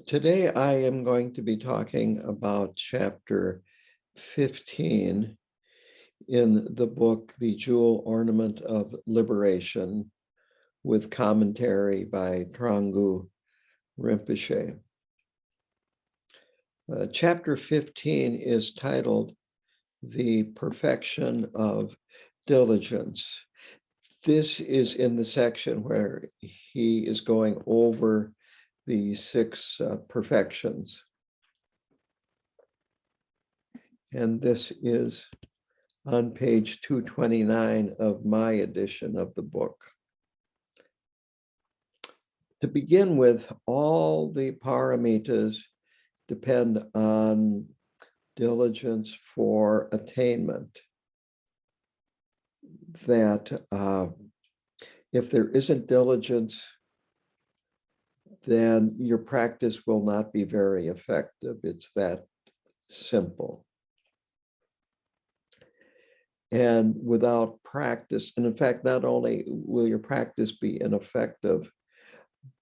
Today I am going to be talking about chapter 15 in the book, The Jewel Ornament of Liberation, with commentary by Trangu Rinpoche. Chapter 15 is titled The Perfection of Diligence. This is in the section where he is going over the six perfections. And this is on page 229 of my edition of the book. To begin with, all the paramitas depend on diligence for attainment. That if there isn't diligence, then your practice will not be very effective. It's that simple. And without practice, and in fact, not only will your practice be ineffective,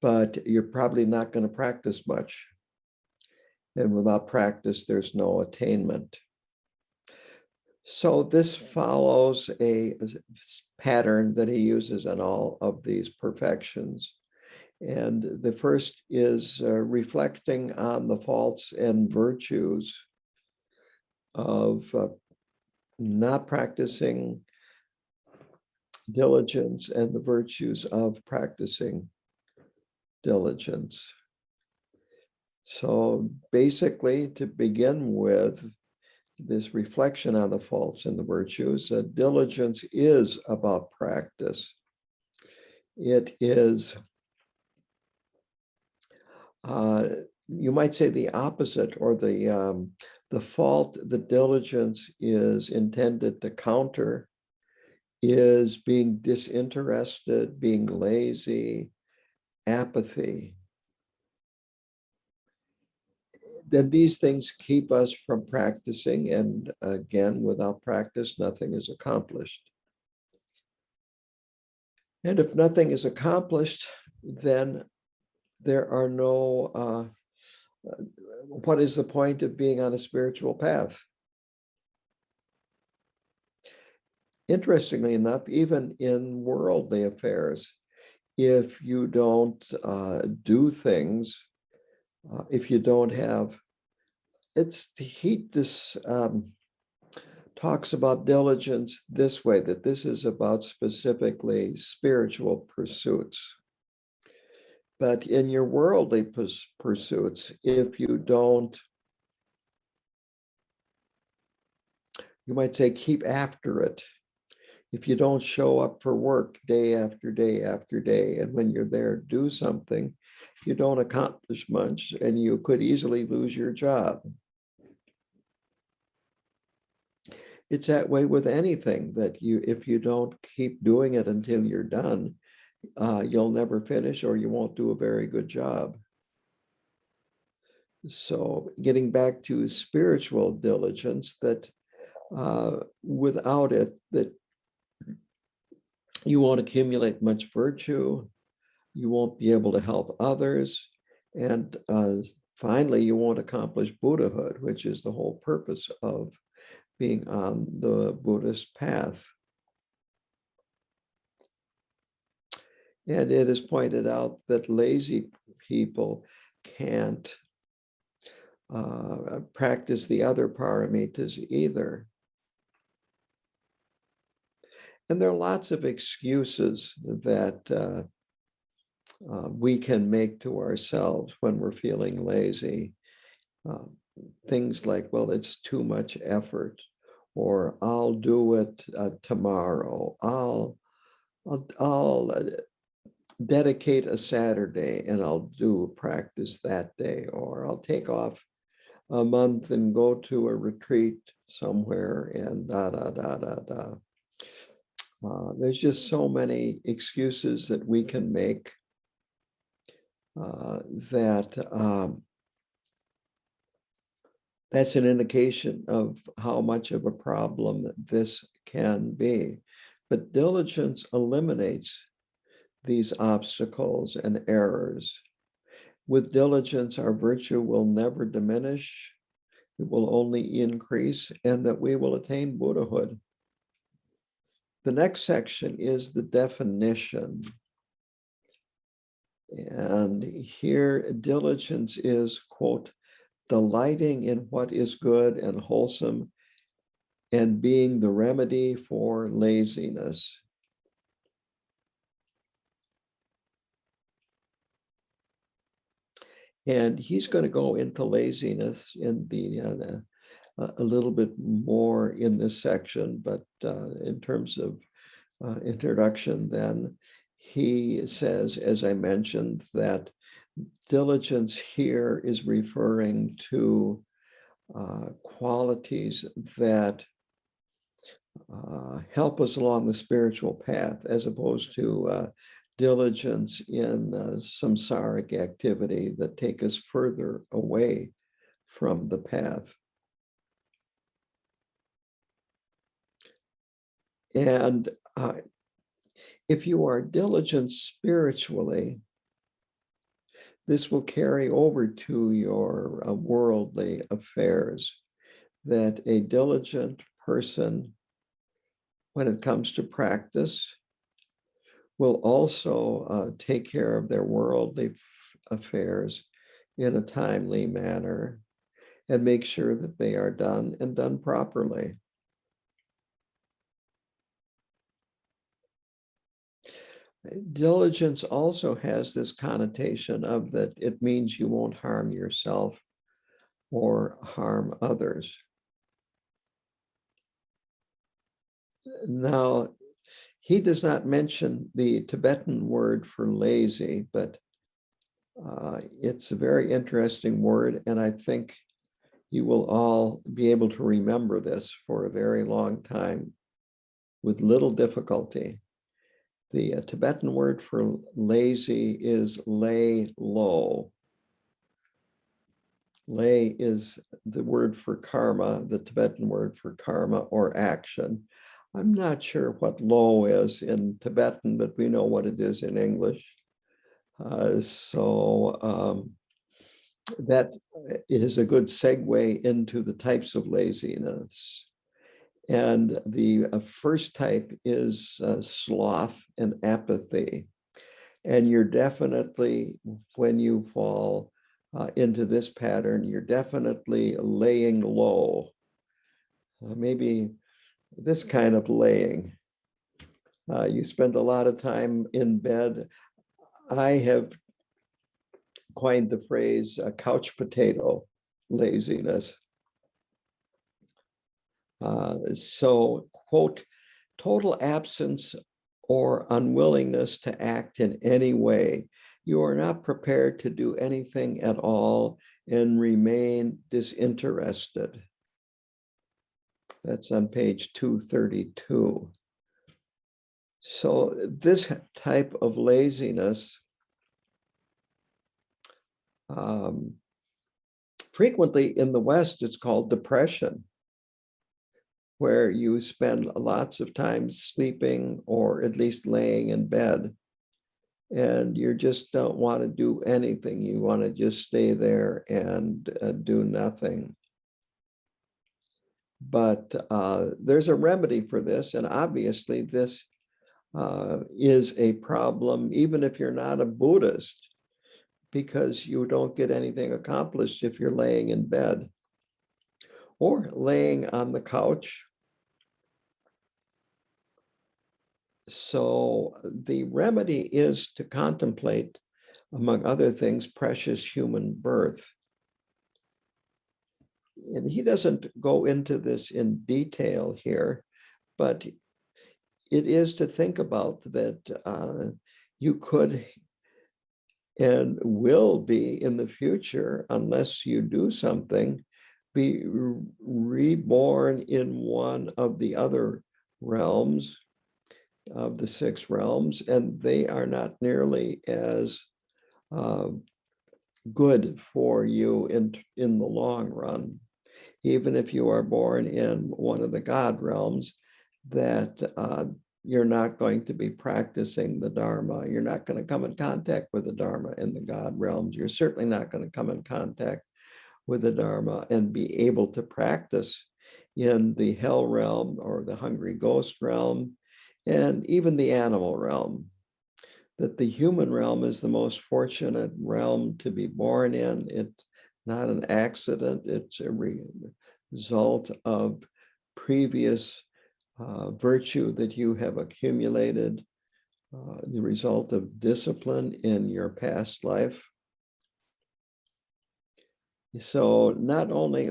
but you're probably not going to practice much. And without practice, there's no attainment. So this follows a pattern that he uses in all of these perfections. And the first is reflecting on the faults and virtues of not practicing diligence and the virtues of practicing diligence. So basically, to begin with, this reflection on the faults and the virtues, diligence is about practice. It is, you might say, the opposite, or the fault that diligence is intended to counter is being disinterested, being lazy, apathy. Then these things keep us from practicing, and again, without practice, nothing is accomplished. And if nothing is accomplished, then there are no, what is the point of being on a spiritual path? Interestingly enough, even in worldly affairs, if you don't do things, if you don't have, this talks about diligence this way, that this is about specifically spiritual pursuits. But in your worldly pursuits, if you don't, you might say, keep after it. If you don't show up for work day after day after day, and when you're there, do something, you don't accomplish much, and you could easily lose your job. It's that way with anything, that if you don't keep doing it until you're done, you'll never finish, or you won't do a very good job. So getting back to spiritual diligence, that without it, that you won't accumulate much virtue, you won't be able to help others, and finally, you won't accomplish Buddhahood, which is the whole purpose of being on the Buddhist path. And it is pointed out that lazy people can't practice the other paramitas either. And there are lots of excuses that we can make to ourselves when we're feeling lazy. Things like, well, it's too much effort, or I'll do it tomorrow. I'll dedicate a Saturday and I'll do practice that day, or I'll take off a month and go to a retreat somewhere, and there's just so many excuses that we can make that's an indication of how much of a problem this can be. But diligence eliminates these obstacles and errors. With diligence, our virtue will never diminish. It will only increase, and that we will attain Buddhahood. The next section is the definition. And here, diligence is, quote, delighting in what is good and wholesome and being the remedy for laziness. And he's going to go into laziness in the a little bit more in this section, but in terms of introduction, then he says, as I mentioned, that diligence here is referring to qualities that help us along the spiritual path, as opposed to diligence in samsaric activity that take us further away from the path. And if you are diligent spiritually, this will carry over to your worldly affairs, that a diligent person, when it comes to practice, will also take care of their worldly affairs in a timely manner and make sure that they are done and done properly. Diligence also has this connotation of that it means you won't harm yourself or harm others. Now, he does not mention the Tibetan word for lazy, but it's a very interesting word, and I think you will all be able to remember this for a very long time with little difficulty. The Tibetan word for lazy is lay low. Lay is the word for karma, the Tibetan word for karma or action. I'm not sure what low is in Tibetan, but we know what it is in English. That is a good segue into the types of laziness. And the first type is sloth and apathy. And you're definitely, when you fall into this pattern, you're definitely laying low. Maybe this kind of laying. You spend a lot of time in bed. I have coined the phrase couch potato laziness. So, quote, total absence or unwillingness to act in any way. You are not prepared to do anything at all and remain disinterested. That's on page 232. So this type of laziness frequently in the West, it's called depression, where you spend lots of time sleeping or at least laying in bed, and you just don't want to do anything. You want to just stay there and do nothing. But there's a remedy for this, and obviously this is a problem even if you're not a Buddhist, because you don't get anything accomplished if you're laying in bed or laying on the couch. So the remedy is to contemplate, among other things, precious human birth. And he doesn't go into this in detail here, but it is to think about that you could and will be in the future, unless you do something, be reborn in one of the other realms of the 6 realms, and they are not nearly as good for you in the long run. Even if you are born in one of the God realms, that you're not going to be practicing the Dharma. You're not going to come in contact with the Dharma in the God realms. You're certainly not going to come in contact with the Dharma and be able to practice in the hell realm or the hungry ghost realm and even the animal realm. That the human realm is the most fortunate realm to be born in. It's not an accident. It's a result of previous virtue that you have accumulated, the result of discipline in your past life. So not only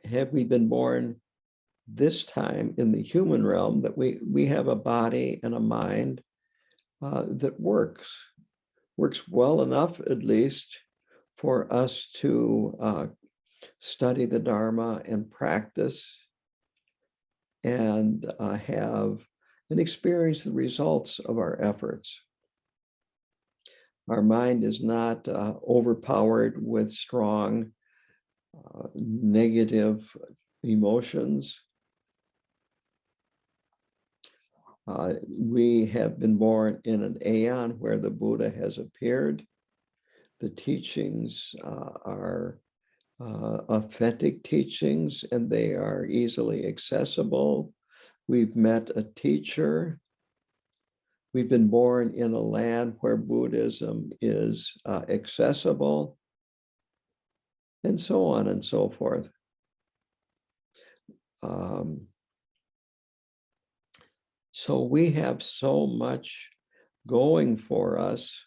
have we been born this time in the human realm, that we have a body and a mind that works well enough, at least, for us to study the Dharma and practice and have and experience the results of our efforts. Our mind is not overpowered with strong negative emotions. We have been born in an aeon where the Buddha has appeared. The teachings are authentic teachings, and they are easily accessible. We've met a teacher. We've been born in a land where Buddhism is accessible, and so on and so forth. So we have so much going for us,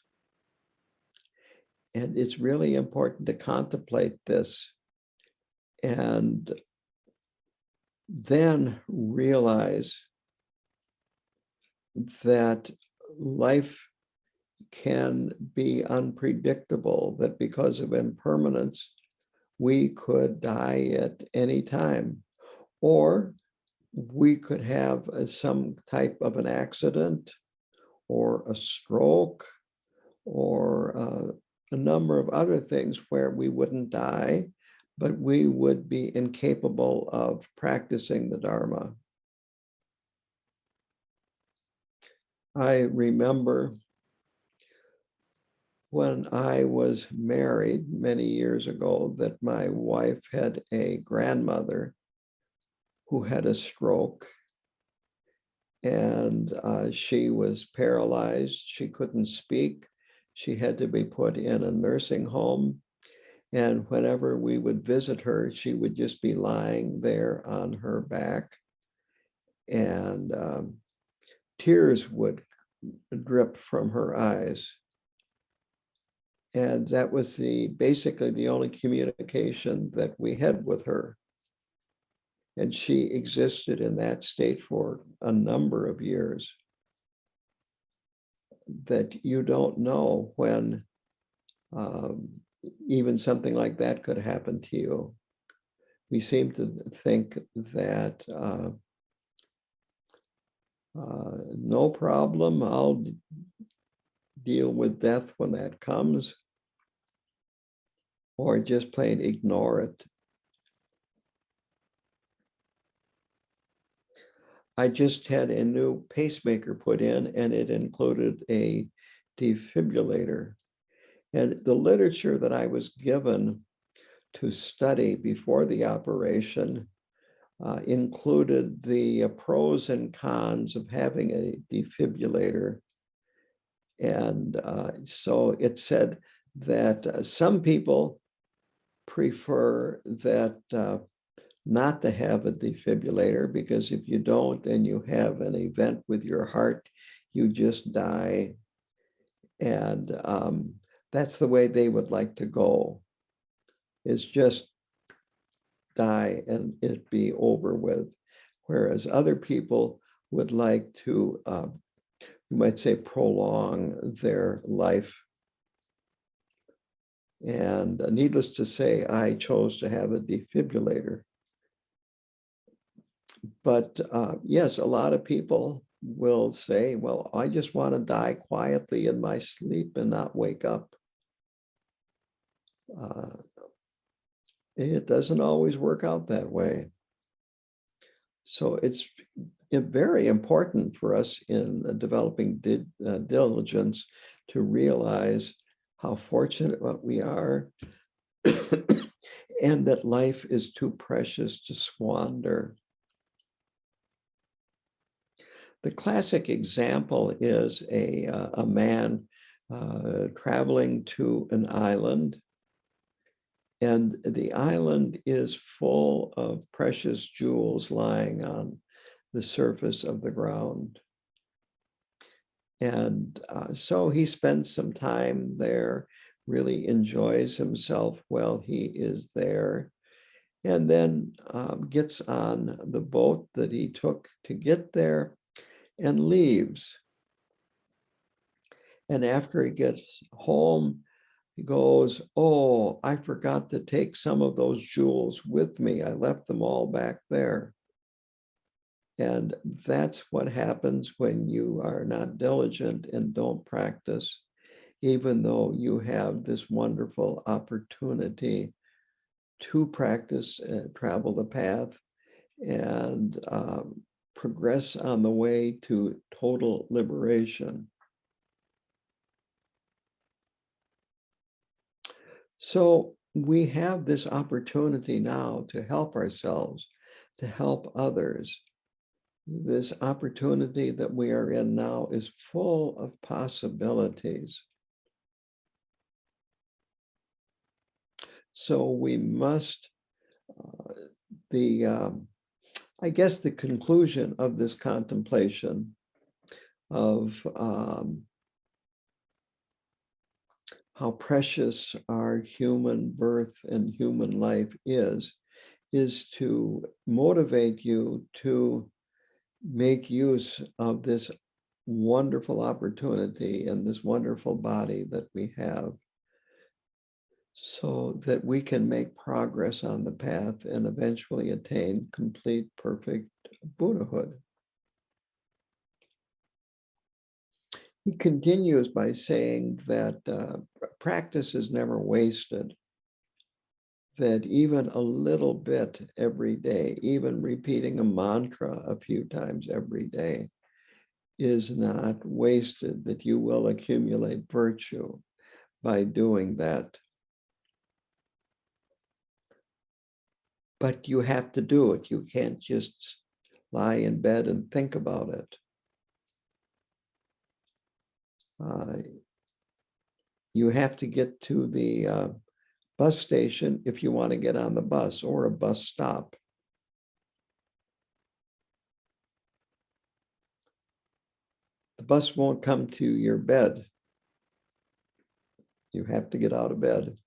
and it's really important to contemplate this and then realize that life can be unpredictable, that because of impermanence, we could die at any time, or we could have some type of an accident or a stroke or a number of other things where we wouldn't die, but we would be incapable of practicing the Dharma. I remember when I was married many years ago that my wife had a grandmother who had a stroke, and she was paralyzed. She couldn't speak. She had to be put in a nursing home. And whenever we would visit her, she would just be lying there on her back, and tears would drip from her eyes. And that was basically the only communication that we had with her. And she existed in that state for a number of years. That you don't know when even something like that could happen to you. We seem to think that no problem, I'll deal with death when that comes, or just plain ignore it. I just had a new pacemaker put in, and it included a defibrillator. And the literature that I was given to study before the operation included the pros and cons of having a defibrillator. And so it said that some people prefer that not to have a defibrillator, because if you don't and you have an event with your heart, you just die. And that's the way they would like to go, is just die and it be over with. Whereas other people would like to, you might say, prolong their life. And needless to say, I chose to have a defibrillator. But yes, a lot of people will say, well, I just want to die quietly in my sleep and not wake up. It doesn't always work out that way. So it's very important for us in developing diligence to realize how fortunate we are and that life is too precious to squander. The classic example is a man traveling to an island, and the island is full of precious jewels lying on the surface of the ground. And so he spends some time there, really enjoys himself while he is there, and then gets on the boat that he took to get there and leaves. And after he gets home, he goes, "Oh, I forgot to take some of those jewels with me. I left them all back there." And that's what happens when you are not diligent and don't practice, even though you have this wonderful opportunity to practice, travel the path, and progress on the way to total liberation. So we have this opportunity now to help ourselves, to help others. This opportunity that we are in now is full of possibilities. So we must, I guess the conclusion of this contemplation of how precious our human birth and human life is to motivate you to make use of this wonderful opportunity and this wonderful body that we have, so that we can make progress on the path and eventually attain complete, perfect Buddhahood. He continues by saying that practice is never wasted, that even a little bit every day, even repeating a mantra a few times every day, is not wasted, that you will accumulate virtue by doing that. But you have to do it. You can't just lie in bed and think about it. You have to get to the bus station if you want to get on the bus, or a bus stop. The bus won't come to your bed. You have to get out of bed.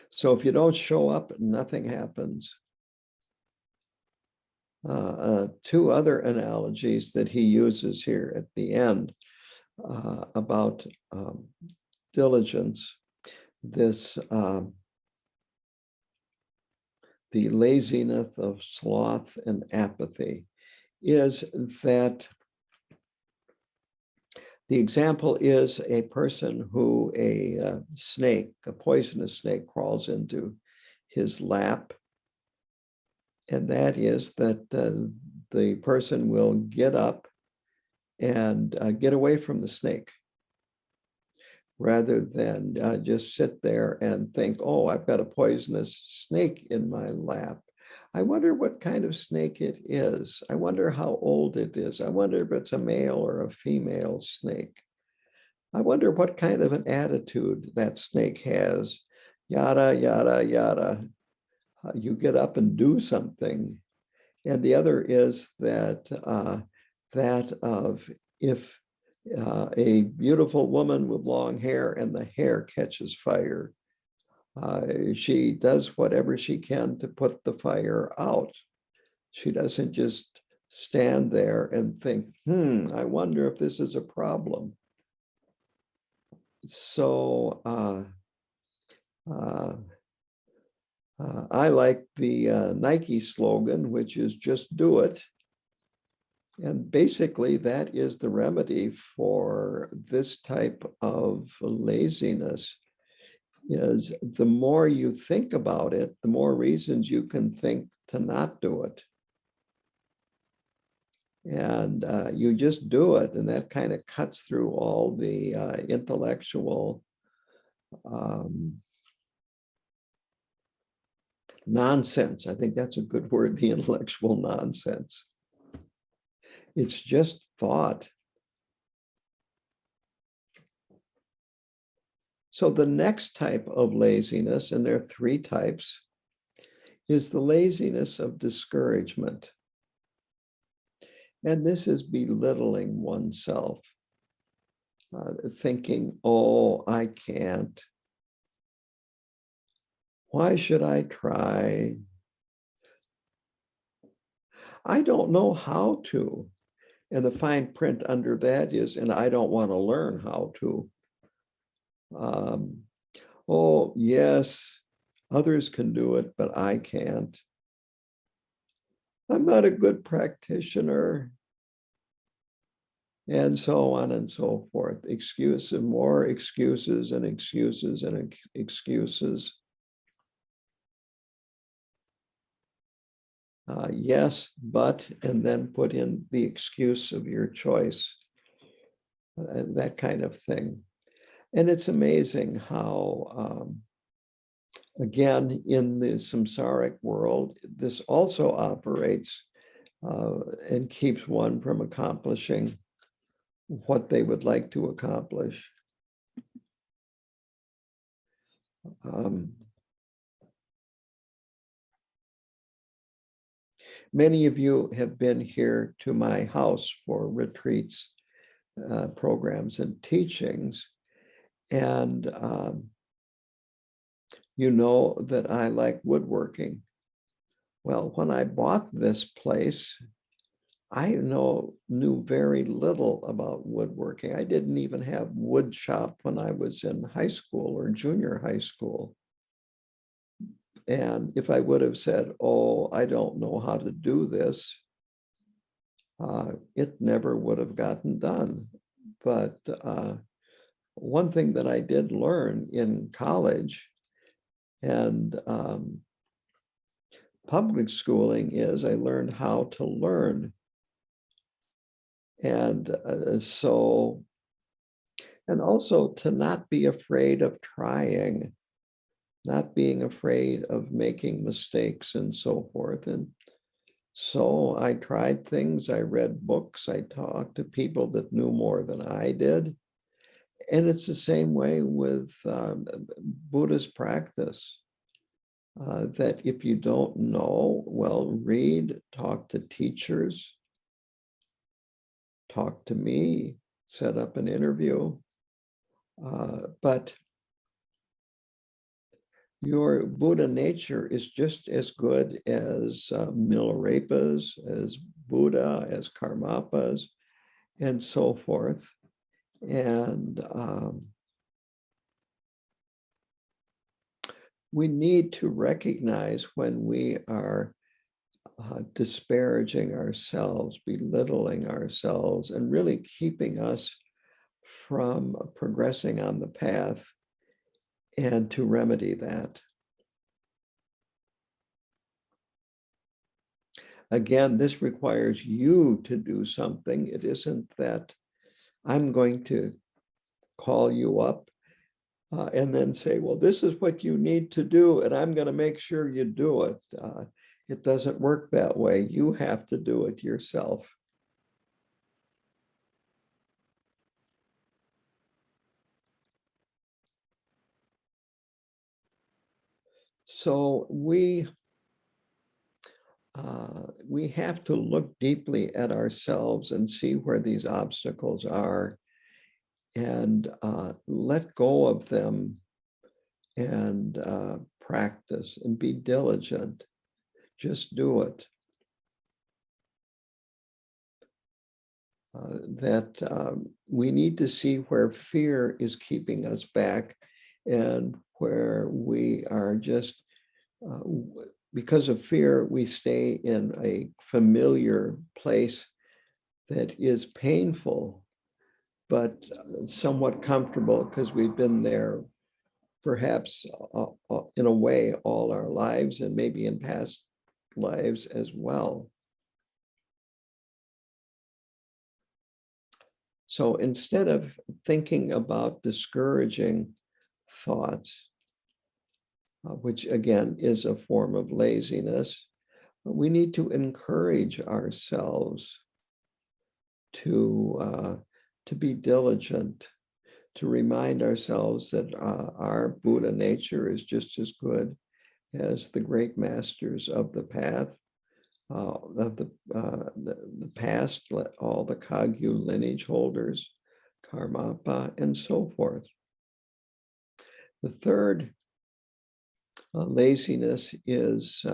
So if you don't show up, nothing happens. Two other analogies that he uses here at the end about diligence, this the laziness of sloth and apathy, is that the example is a person who a snake, a poisonous snake, crawls into his lap. And that is that the person will get up and get away from the snake, rather than just sit there and think, "Oh, I've got a poisonous snake in my lap. I wonder what kind of snake it is. I wonder how old it is. I wonder if it's a male or a female snake. I wonder what kind of an attitude that snake has." Yada, yada, yada. You get up and do something. And the other is that if a beautiful woman with long hair and the hair catches fire, she does whatever she can to put the fire out. She doesn't just stand there and think, I wonder if this is a problem. So I like the Nike slogan, which is "just do it." And basically, that is the remedy for this type of laziness. is the more you think about it, the more reasons you can think to not do it. And you just do it, and that kind of cuts through all the intellectual nonsense. I think that's a good word, the intellectual nonsense. It's just thought. So the next type of laziness, and there are 3 types, is the laziness of discouragement. And this is belittling oneself, thinking, oh, I can't. Why should I try? I don't know how to. And the fine print under that is, and I don't want to learn how to. Oh, yes, others can do it, but I can't. I'm not a good practitioner. And so on and so forth. Excuses, more excuses and excuses and excuses. Yes, but, and then put in the excuse of your choice, that kind of thing. And it's amazing how, again, in the samsaric world, this also operates and keeps one from accomplishing what they would like to accomplish. Many of you have been here to my house for retreats, programs, and teachings. And you know that I like woodworking. Well, when I bought this place, I knew very little about woodworking. I didn't even have wood shop when I was in high school or junior high school. And if I would have said, oh, I don't know how to do this, it never would have gotten done. But one thing that I did learn in college and public schooling is I learned how to learn. And and also to not be afraid of trying, not being afraid of making mistakes and so forth. And so I tried things, I read books, I talked to people that knew more than I did. And it's the same way with Buddhist practice, that if you don't know, well, read, talk to teachers, talk to me, set up an interview. But your Buddha nature is just as good as Milarepa's, as Buddha, as Karmapas, and so forth. And we need to recognize when we are disparaging ourselves, belittling ourselves, and really keeping us from progressing on the path, and to remedy that. Again, this requires you to do something. It isn't that I'm going to call you up and then say, well, this is what you need to do, and I'm going to make sure you do it. It doesn't work that way. You have to do it yourself. So we have to look deeply at ourselves and see where these obstacles are, and let go of them, and practice and be diligent. Just do it. We need to see where fear is keeping us back, and where we are just, because of fear, we stay in a familiar place that is painful, but somewhat comfortable because we've been there perhaps in a way all our lives, and maybe in past lives as well. So instead of thinking about discouraging thoughts, which again is a form of laziness, we need to encourage ourselves to be diligent, to remind ourselves that our Buddha nature is just as good as the great masters of the path, of the past, all the Kagyu lineage holders, Karmapa, and so forth. The third laziness is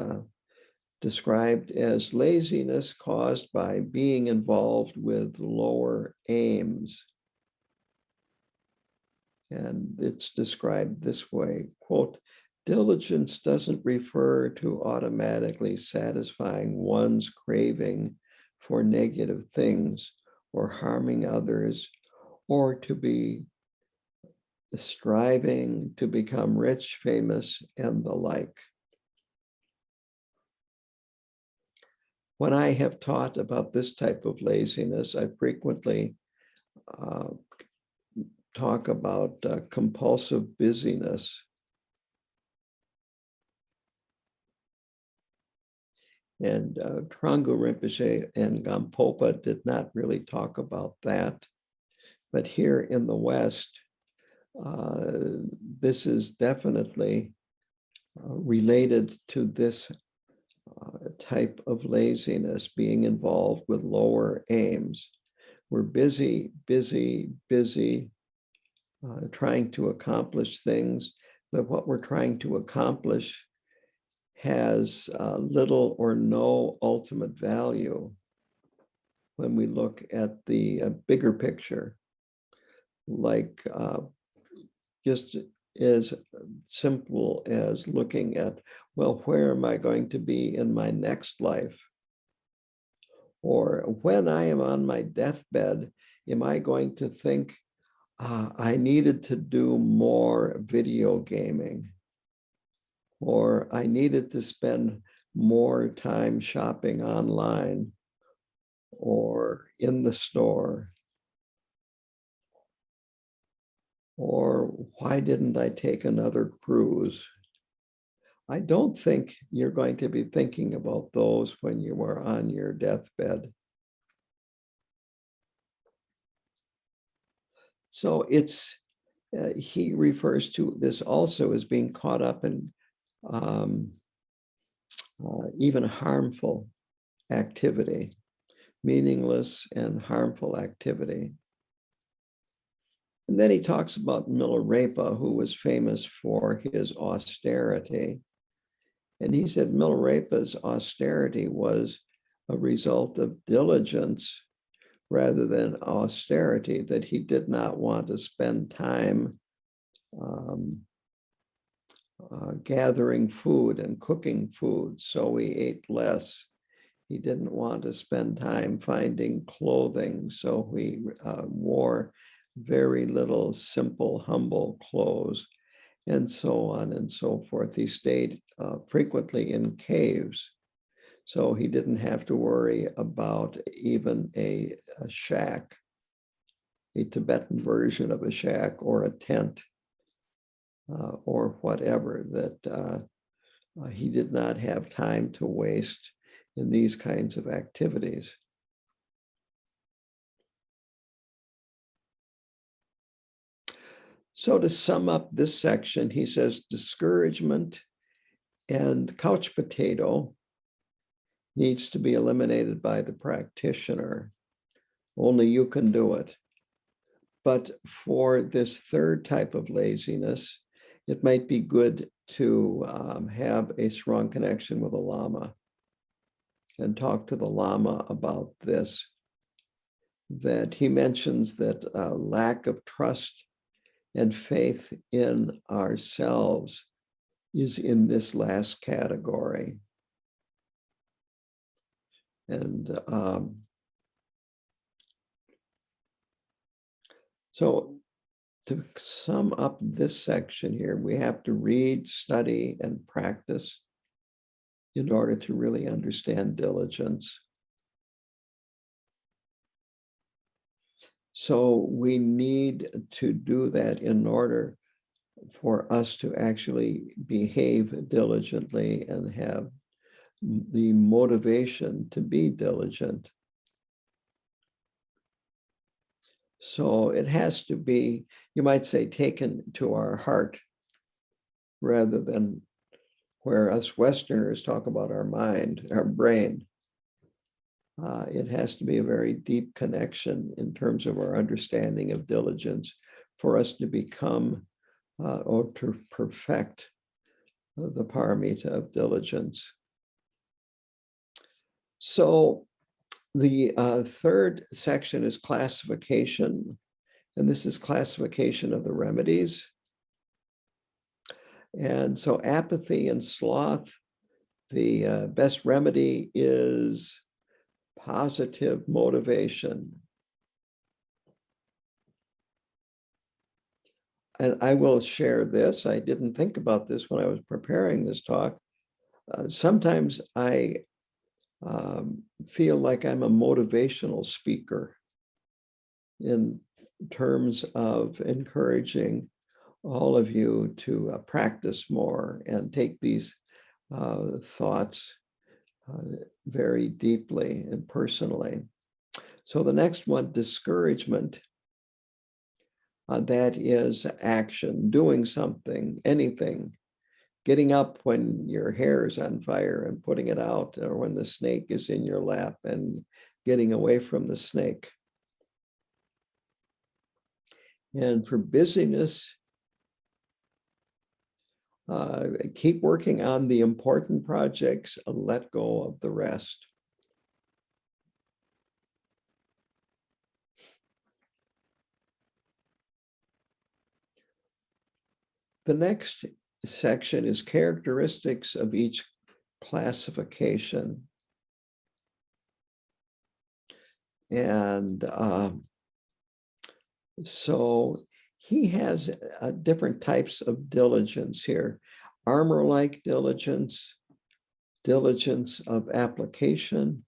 described as laziness caused by being involved with lower aims. And it's described this way, quote, diligence doesn't refer to automatically satisfying one's craving for negative things or harming others, or to be striving to become rich, famous, and the like. When I have taught about this type of laziness, I frequently talk about compulsive busyness. And Trangu Rinpoche and Gampopa did not really talk about that. But here in the West, this is definitely related to this type of laziness, being involved with lower aims. We're busy, trying to accomplish things, but what we're trying to accomplish has little or no ultimate value when we look at the bigger picture, like just as simple as looking at, well, where am I going to be in my next life? Or when I am on my deathbed, am I going to think, I needed to do more video gaming, or I needed to spend more time shopping online or in the store, or why didn't I take another cruise? I don't think you're going to be thinking about those when you are on your deathbed. So he refers to this also as being caught up in even harmful activity, meaningless and harmful activity. And then he talks about Milarepa, who was famous for his austerity. And he said Milarepa's austerity was a result of diligence rather than austerity, that he did not want to spend time gathering food and cooking food, so he ate less. He didn't want to spend time finding clothing, so he wore very little simple, humble clothes, and so on and so forth. He stayed frequently in caves, so he didn't have to worry about even a shack, a Tibetan version of a shack or a tent or whatever, that he did not have time to waste in these kinds of activities. So to sum up this section, he says discouragement and couch potato needs to be eliminated by the practitioner. Only you can do it. But for this third type of laziness, it might be good to have a strong connection with a lama and talk to the lama about this. That he mentions that lack of trust and faith in ourselves is in this last category. And so to sum up this section here, we have to read, study, and practice in order to really understand diligence. So we need to do that in order for us to actually behave diligently and have the motivation to be diligent. So it has to be, you might say, taken to our heart rather than where us Westerners talk about our mind, our brain. It has to be a very deep connection in terms of our understanding of diligence for us to become or to perfect the paramita of diligence. So the third section is classification, and this is classification of the remedies. And so apathy and sloth, the best remedy is positive motivation. And I will share this. I didn't think about this when I was preparing this talk. Sometimes I feel like I'm a motivational speaker in terms of encouraging all of you to practice more and take these thoughts very deeply and personally. So the next one, discouragement, that is action, doing something, anything, getting up when your hair is on fire and putting it out, or when the snake is in your lap and getting away from the snake. And for busyness, keep working on the important projects and let go of the rest. The next section is characteristics of each classification. And so he has different types of diligence here. Armor-like diligence, diligence of application,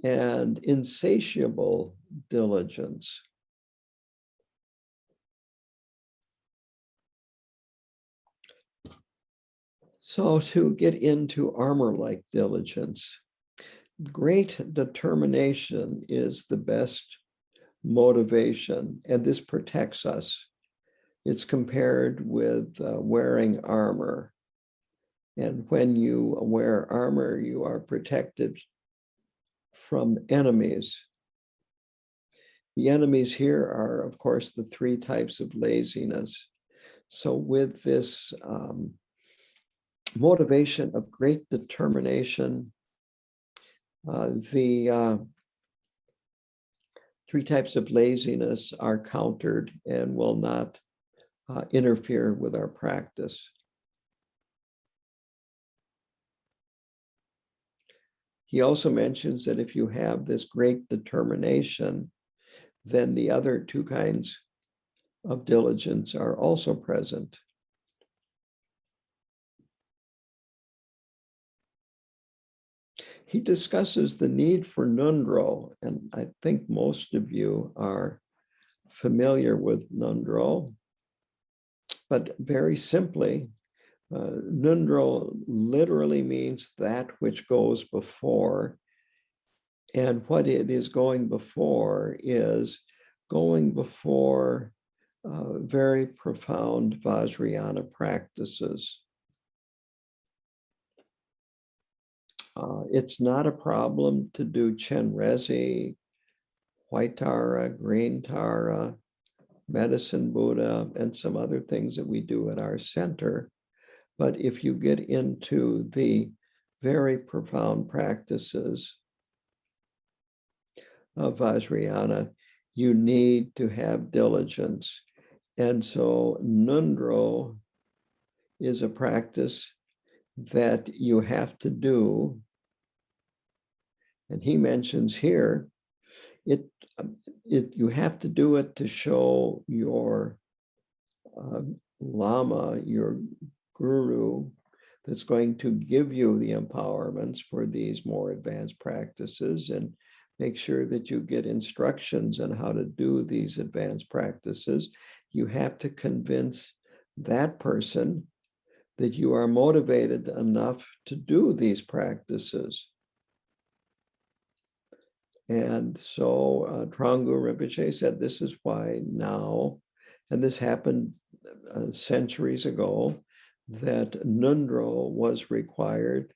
and insatiable diligence. So to get into armor-like diligence, great determination is the best motivation, and this protects us. It's compared with wearing armor. And when you wear armor, you are protected from enemies. The enemies here are, of course, the three types of laziness. So with this motivation of great determination, the three types of laziness are countered and will not interfere with our practice. He also mentions that if you have this great determination, then the other two kinds of diligence are also present. He discusses the need for Nundroll, and I think most of you are familiar with Nundroll, but very simply, Nundroll literally means that which goes before, and what it is going before is going before very profound Vajrayana practices. It's not a problem to do Chenrezi, White Tara, Green Tara, Medicine Buddha, and some other things that we do at our center. But if you get into the very profound practices of Vajrayana, you need to have diligence. And so Nundroll is a practice that you have to do. And he mentions here, you have to do it to show your Lama, your guru, that's going to give you the empowerments for these more advanced practices, and make sure that you get instructions on how to do these advanced practices. You have to convince that person that you are motivated enough to do these practices. And so Trangu Rinpoche said, this is why now, and this happened centuries ago, that Nundroll was required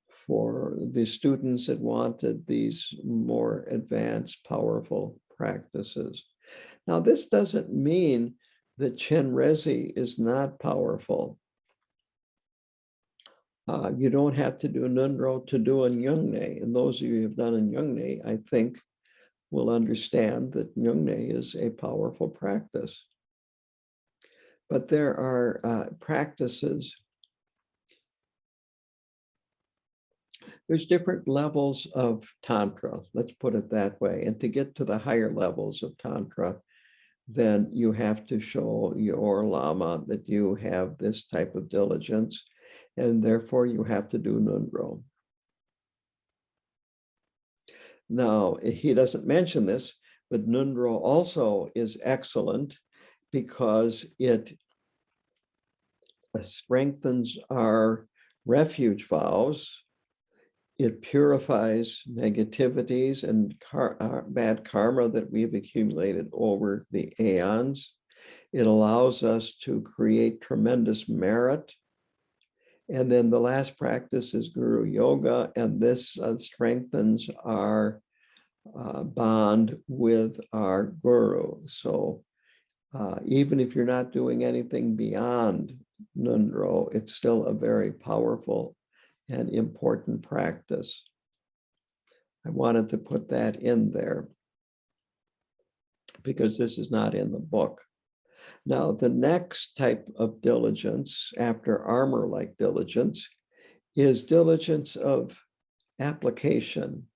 for the students that wanted these more advanced, powerful practices. Now, this doesn't mean that Chenrezig is not powerful. You don't have to do Nundroll to do a Nyungne. And those of you who have done a Nyungne, I think, will understand that Nyungne is a powerful practice. But there are practices. There's different levels of Tantra, let's put it that way. And to get to the higher levels of Tantra, then you have to show your Lama that you have this type of diligence, and therefore you have to do Nundroll. Now, he doesn't mention this, but Nundroll also is excellent because it strengthens our refuge vows. It purifies negativities and bad karma that we've accumulated over the aeons. It allows us to create tremendous merit. And then the last practice is Guru Yoga, and this strengthens our bond with our Guru. So even if you're not doing anything beyond Nundroll, it's still a very powerful and important practice. I wanted to put that in there because this is not in the book. Now, the next type of diligence after armor-like diligence is diligence of application.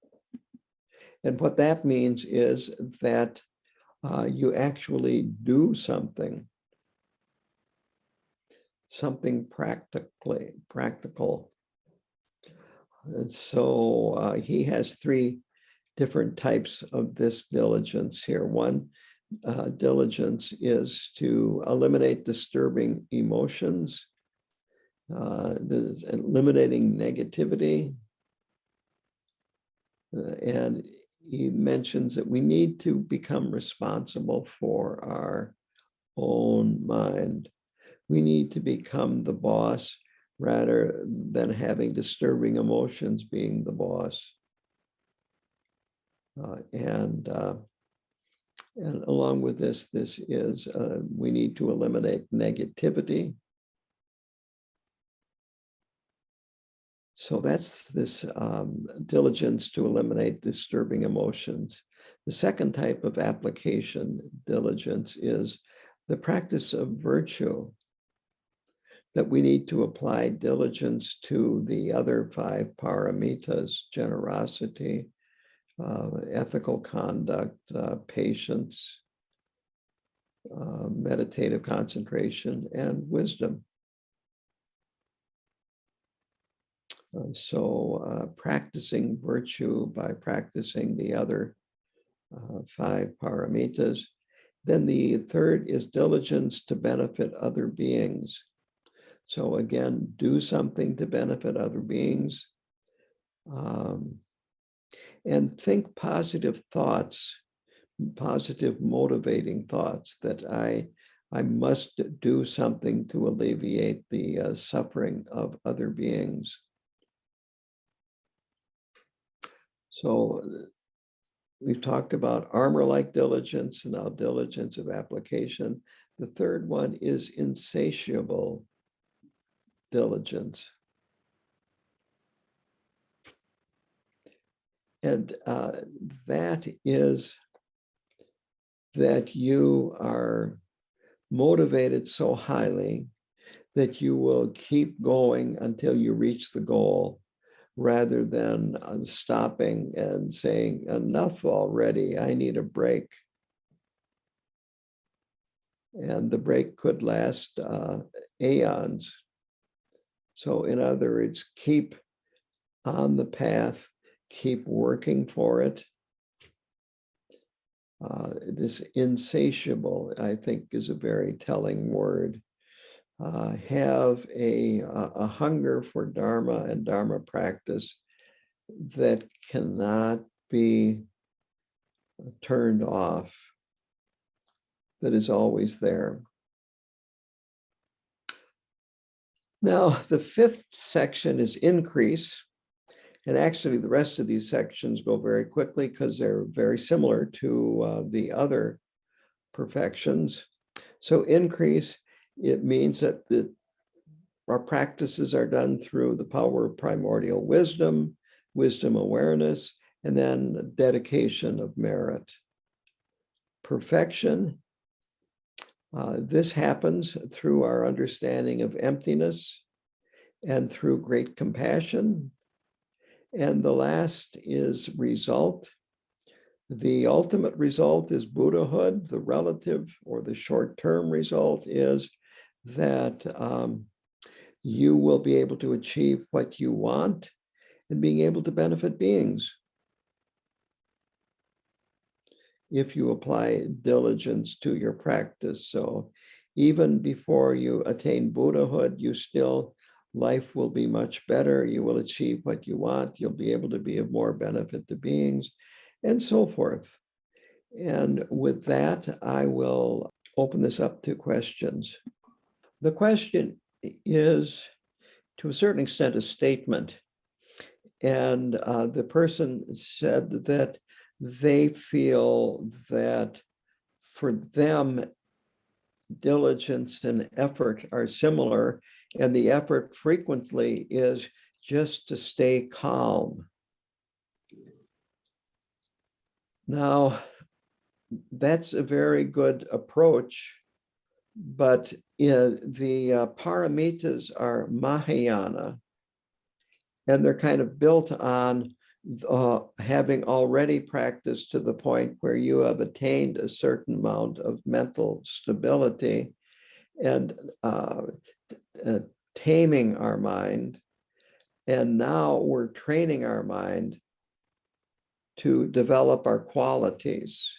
And what that means is that you actually do something practical. And so he has three different types of this diligence here. One diligence is to eliminate disturbing emotions, eliminating negativity. And he mentions that we need to become responsible for our own mind. We need to become the boss rather than having disturbing emotions being the boss. And along with this is we need to eliminate negativity. So that's this diligence to eliminate disturbing emotions. The second type of application diligence is the practice of virtue, that we need to apply diligence to the other 5 paramitas: generosity, ethical conduct, patience, meditative concentration, and wisdom. So practicing virtue by practicing the other 5 paramitas. Then the third is diligence to benefit other beings. So again, do something to benefit other beings. And think positive thoughts, positive motivating thoughts, that I must do something to alleviate the suffering of other beings. So we've talked about armor-like diligence and now diligence of application. The third one is insatiable diligence. And that is that you are motivated so highly that you will keep going until you reach the goal, rather than stopping and saying, enough already, I need a break. and the break could last aeons. So in other words, keep on the path, keep working for it. This insatiable, I think, is a very telling word. Have a hunger for Dharma and Dharma practice that cannot be turned off, that is always there. Now, the fifth section is increase. And actually, the rest of these sections go very quickly because they're very similar to the other perfections. So increase, it means that our practices are done through the power of primordial wisdom, wisdom awareness, and then dedication of merit. Perfection, this happens through our understanding of emptiness and through great compassion. And the last is result. The ultimate result is Buddhahood. The relative or the short-term result is that you will be able to achieve what you want and being able to benefit beings if you apply diligence to your practice. So even before you attain Buddhahood, life will be much better. You will achieve what you want. You'll be able to be of more benefit to beings, and so forth. And with that, I will open this up to questions. The question is, to a certain extent, a statement. And the person said that they feel that for them, diligence and effort are similar, and the effort frequently is just to stay calm. Now, that's a very good approach, but the paramitas are Mahayana, and they're kind of built on having already practiced to the point where you have attained a certain amount of mental stability and taming our mind. And now we're training our mind to develop our qualities.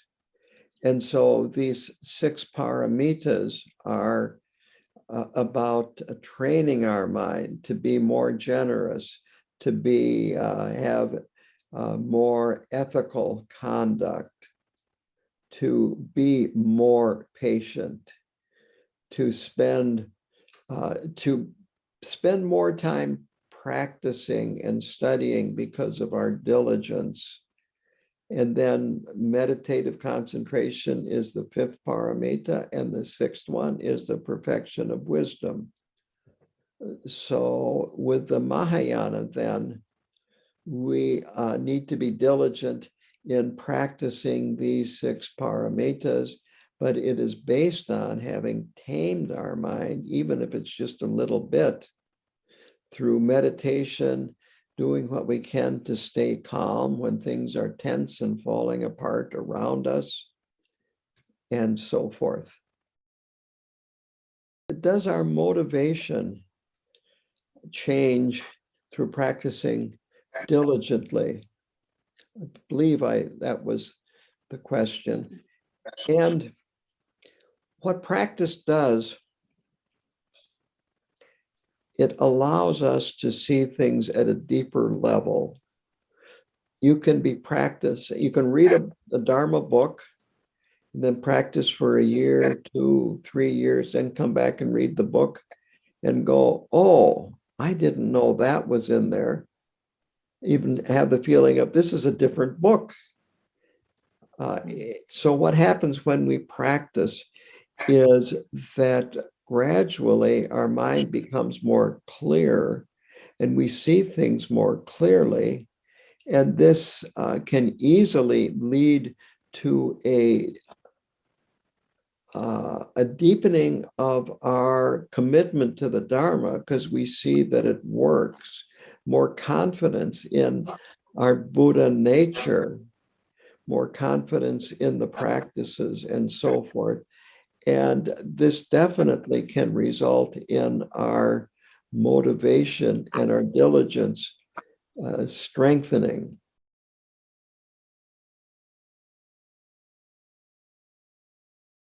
And so these 6 paramitas are about training our mind to be more generous, to be have more ethical conduct, to be more patient, to spend more time practicing and studying because of our diligence. And then meditative concentration is the 5th paramita, and the 6th one is the perfection of wisdom. So with the Mahayana, then, we need to be diligent in practicing these 6 paramitas, but it is based on having tamed our mind, even if it's just a little bit, through meditation, doing what we can to stay calm when things are tense and falling apart around us, and so forth. Does our motivation change through practicing diligently? I believe that was the question. And what practice does, it allows us to see things at a deeper level. You can read a Dharma book, and then practice for a year, 2, 3 years, then come back and read the book and go, oh, I didn't know that was in there. Even have the feeling of, this is a different book. So what happens when we practice is that gradually our mind becomes more clear and we see things more clearly. And this can easily lead to a deepening of our commitment to the Dharma, because we see that it works, more confidence in our Buddha nature, more confidence in the practices, and so forth. And this definitely can result in our motivation and our diligence strengthening.